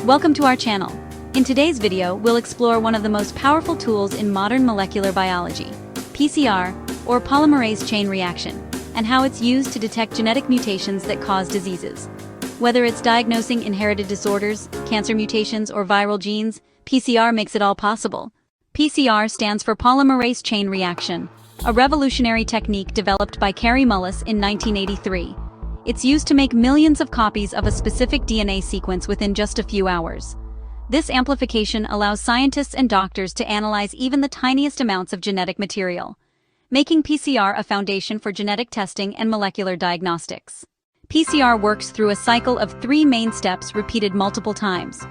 Welcome to our channel. In today's video, we'll explore one of the most powerful tools in modern molecular biology, PCR, or polymerase chain reaction, and how it's used to detect genetic mutations that cause diseases. Whether it's diagnosing inherited disorders, cancer mutations, or viral genes, PCR makes it all possible. PCR stands for Polymerase Chain Reaction, a revolutionary technique developed by Kary Mullis in 1983. It's used to make millions of copies of a specific DNA sequence within just a few hours. This amplification allows scientists and doctors to analyze even the tiniest amounts of genetic material, making PCR a foundation for genetic testing and molecular diagnostics. PCR works through a cycle of three main steps repeated multiple times.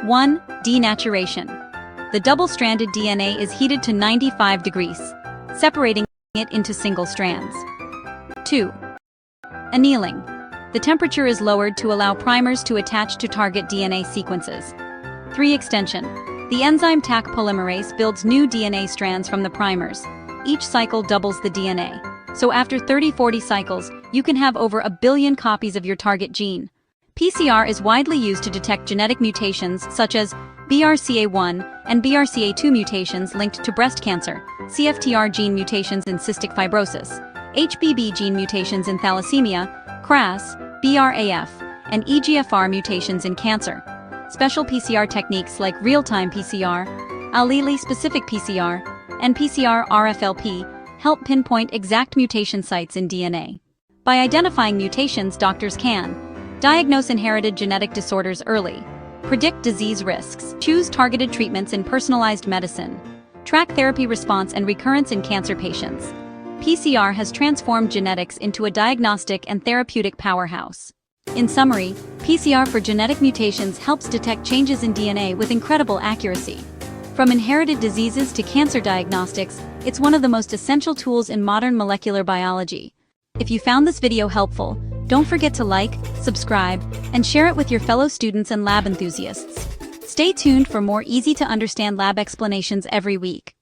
1. Denaturation. The double-stranded DNA is heated to 95 degrees, separating it into single strands. 2. Annealing. The temperature is lowered to allow primers to attach to target DNA sequences. 3. Extension. The enzyme Taq polymerase builds new DNA strands from the primers. Each cycle doubles the DNA. So after 30-40 cycles, you can have over 1 billion copies of your target gene. PCR is widely used to detect genetic mutations such as BRCA1 and BRCA2 mutations linked to breast cancer, CFTR gene mutations in cystic fibrosis, HBB gene mutations in thalassemia, CRAS, BRAF, and EGFR mutations in cancer. Special PCR techniques like real-time PCR, Allele-Specific PCR, and PCR-RFLP help pinpoint exact mutation sites in DNA. By identifying mutations, doctors can diagnose inherited genetic disorders early, predict disease risks, choose targeted treatments in personalized medicine, track therapy response and recurrence in cancer patients. PCR has transformed genetics into a diagnostic and therapeutic powerhouse. In summary, PCR for genetic mutations helps detect changes in DNA with incredible accuracy. From inherited diseases to cancer diagnostics, it's one of the most essential tools in modern molecular biology. If you found this video helpful, don't forget to like, subscribe, and share it with your fellow students and lab enthusiasts. Stay tuned for more easy-to-understand lab explanations every week.